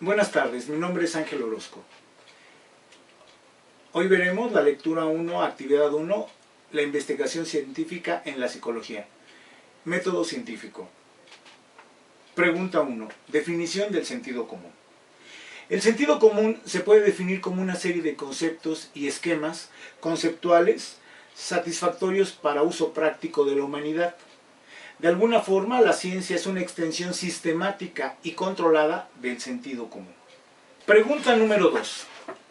Buenas tardes, mi nombre es Ángel Orozco. Hoy veremos la lectura 1, actividad 1, la investigación científica en la psicología. Método científico. Pregunta 1. Definición del sentido común. El sentido común se puede definir como una serie de conceptos y esquemas conceptuales satisfactorios para uso práctico de la humanidad. De alguna forma, la ciencia es una extensión sistemática y controlada del sentido común. Pregunta número 2.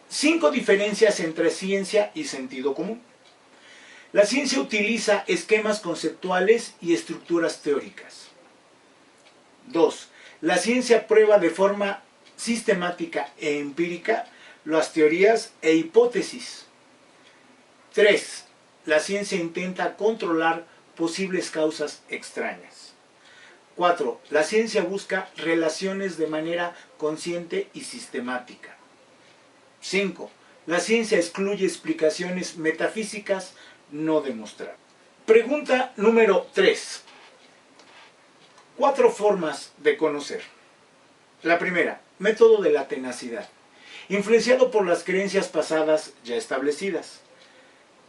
5 diferencias entre ciencia y sentido común. La ciencia utiliza esquemas conceptuales y estructuras teóricas. 2. La ciencia prueba de forma sistemática e empírica las teorías e hipótesis. 3. La ciencia intenta controlar posibles causas extrañas. 4. La ciencia busca relaciones de manera consciente y sistemática. 5. La ciencia excluye explicaciones metafísicas no demostradas. Pregunta número 3. 4 formas de conocer. La primera, método de la tenacidad, influenciado por las creencias pasadas ya establecidas.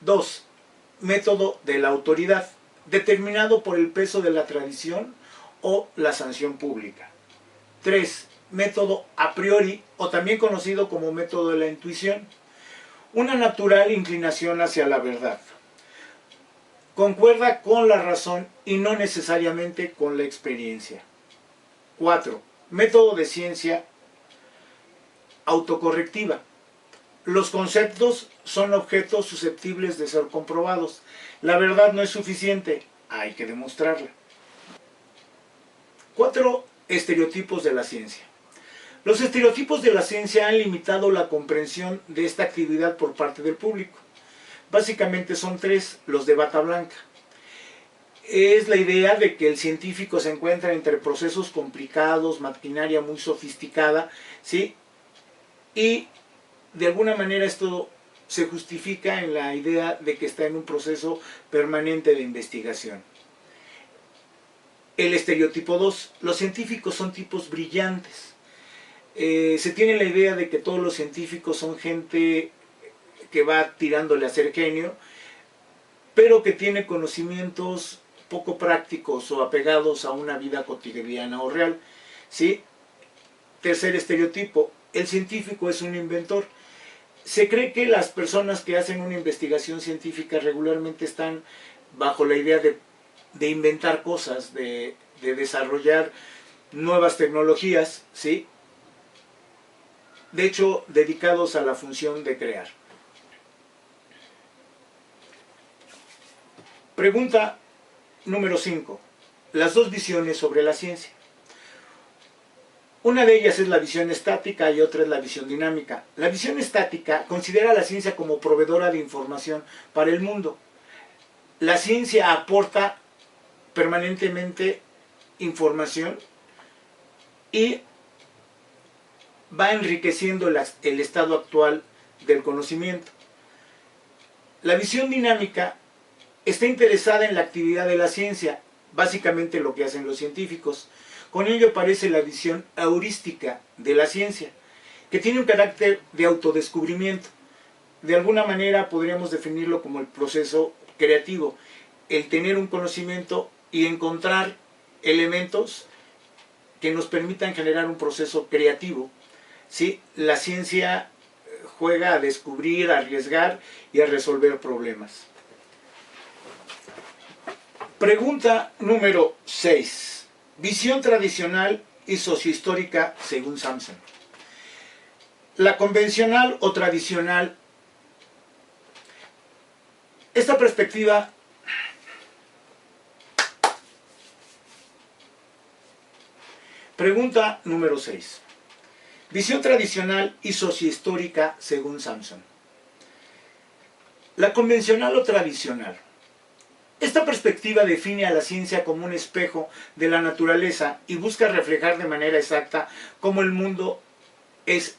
2. Método de la autoridad, determinado por el peso de la tradición o la sanción pública. 3. Método a priori, o también conocido como método de la intuición, una natural inclinación hacia la verdad. Concuerda con la razón y no necesariamente con la experiencia. 4. Método de ciencia autocorrectiva. Los conceptos son objetos susceptibles de ser comprobados. La verdad no es suficiente, hay que demostrarla. 4 estereotipos de la ciencia. Los estereotipos de la ciencia han limitado la comprensión de esta actividad por parte del público. Básicamente son 3, los de bata blanca. Es la idea de que el científico se encuentra entre procesos complicados, maquinaria muy sofisticada, ¿sí? Y de alguna manera esto se justifica en la idea de que está en un proceso permanente de investigación. El estereotipo 2. Los científicos son tipos brillantes. Se tiene la idea de que todos los científicos son gente que va tirándole a ser genio, pero que tiene conocimientos poco prácticos o apegados a una vida cotidiana o real, ¿sí? Tercer estereotipo. El científico es un inventor. Se cree que las personas que hacen una investigación científica regularmente están bajo la idea de inventar cosas, de desarrollar nuevas tecnologías, ¿sí? De hecho, dedicados a la función de crear. Pregunta número 5. Las 2 visiones sobre la ciencia. Una de ellas es la visión estática y otra es la visión dinámica. La visión estática considera a la ciencia como proveedora de información para el mundo. La ciencia aporta permanentemente información y va enriqueciendo el estado actual del conocimiento. La visión dinámica está interesada en la actividad de la ciencia, básicamente lo que hacen los científicos. Con ello aparece la visión heurística de la ciencia, que tiene un carácter de autodescubrimiento. De alguna manera podríamos definirlo como el proceso creativo, el tener un conocimiento y encontrar elementos que nos permitan generar un proceso creativo. ¿Sí? La ciencia juega a descubrir, a arriesgar y a resolver problemas. Pregunta número 6. Visión tradicional y sociohistórica según Sampson. La convencional o tradicional. Esta perspectiva Pregunta número 6. Visión tradicional y sociohistórica según Sampson. La convencional o tradicional. Esta perspectiva define a la ciencia como un espejo de la naturaleza y busca reflejar de manera exacta cómo el mundo es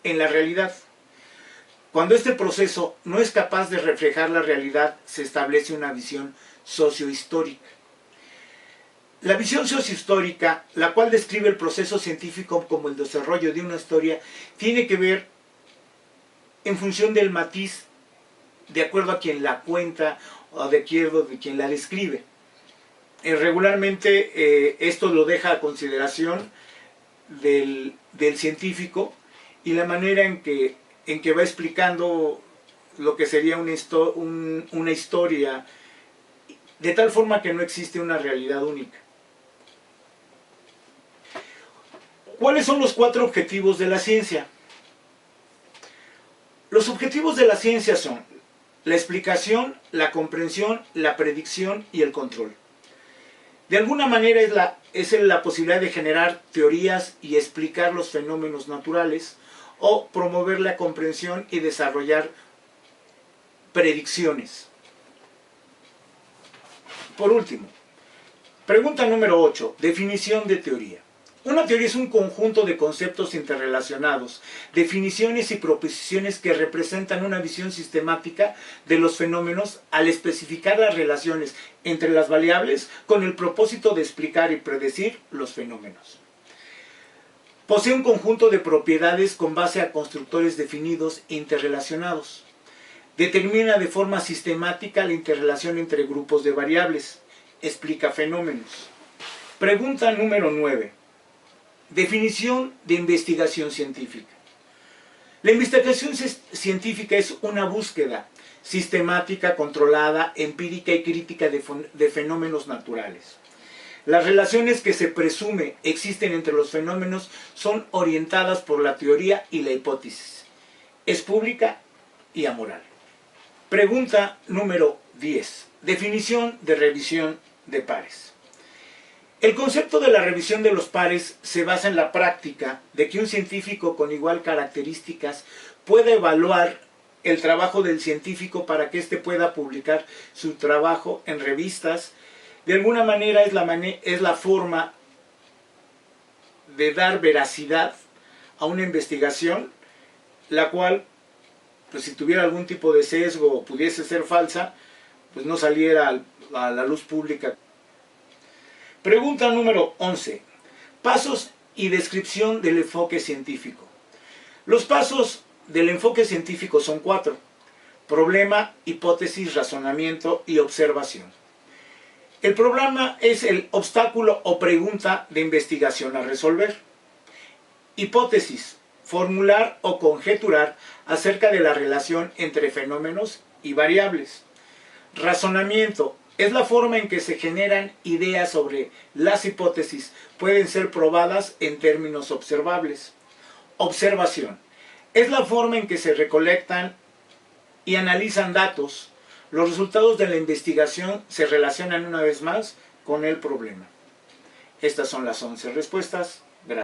en la realidad. Cuando este proceso no es capaz de reflejar la realidad, se establece una visión sociohistórica. La visión sociohistórica, la cual describe el proceso científico como el desarrollo de una historia, tiene que ver en función del matiz, de acuerdo a quien la cuenta o de acuerdo de quien la describe. Regularmente esto lo deja a consideración del científico y la manera en que va explicando lo que sería una historia, de tal forma que no existe una realidad única. ¿Cuáles son los 4 objetivos de la ciencia? Los objetivos de la ciencia son la explicación, la comprensión, la predicción y el control. De alguna manera es la posibilidad de generar teorías y explicar los fenómenos naturales, o promover la comprensión y desarrollar predicciones. Por último, pregunta número 8, definición de teoría. Una teoría es un conjunto de conceptos interrelacionados, definiciones y proposiciones que representan una visión sistemática de los fenómenos al especificar las relaciones entre las variables con el propósito de explicar y predecir los fenómenos. Posee un conjunto de propiedades con base a constructores definidos e interrelacionados. Determina de forma sistemática la interrelación entre grupos de variables. Explica fenómenos. Pregunta número 9. Definición de investigación científica. La investigación científica es una búsqueda sistemática, controlada, empírica y crítica de fenómenos naturales. Las relaciones que se presume existen entre los fenómenos son orientadas por la teoría y la hipótesis. Es pública y amoral. Pregunta número 10. Definición de revisión de pares. El concepto de la revisión de los pares se basa en la práctica de que un científico con igual características puede evaluar el trabajo del científico para que éste pueda publicar su trabajo en revistas. De alguna manera es la forma de dar veracidad a una investigación, la cual, pues si tuviera algún tipo de sesgo o pudiese ser falsa, pues no saliera a la luz pública. Pregunta número 11. Pasos y descripción del enfoque científico. Los pasos del enfoque científico son 4. Problema, hipótesis, razonamiento y observación. El problema es el obstáculo o pregunta de investigación a resolver. Hipótesis, formular o conjeturar acerca de la relación entre fenómenos y variables. Razonamiento, es la forma en que se generan ideas sobre las hipótesis, pueden ser probadas en términos observables. Observación, es la forma en que se recolectan y analizan datos. Los resultados de la investigación se relacionan una vez más con el problema. Estas son las 11 respuestas.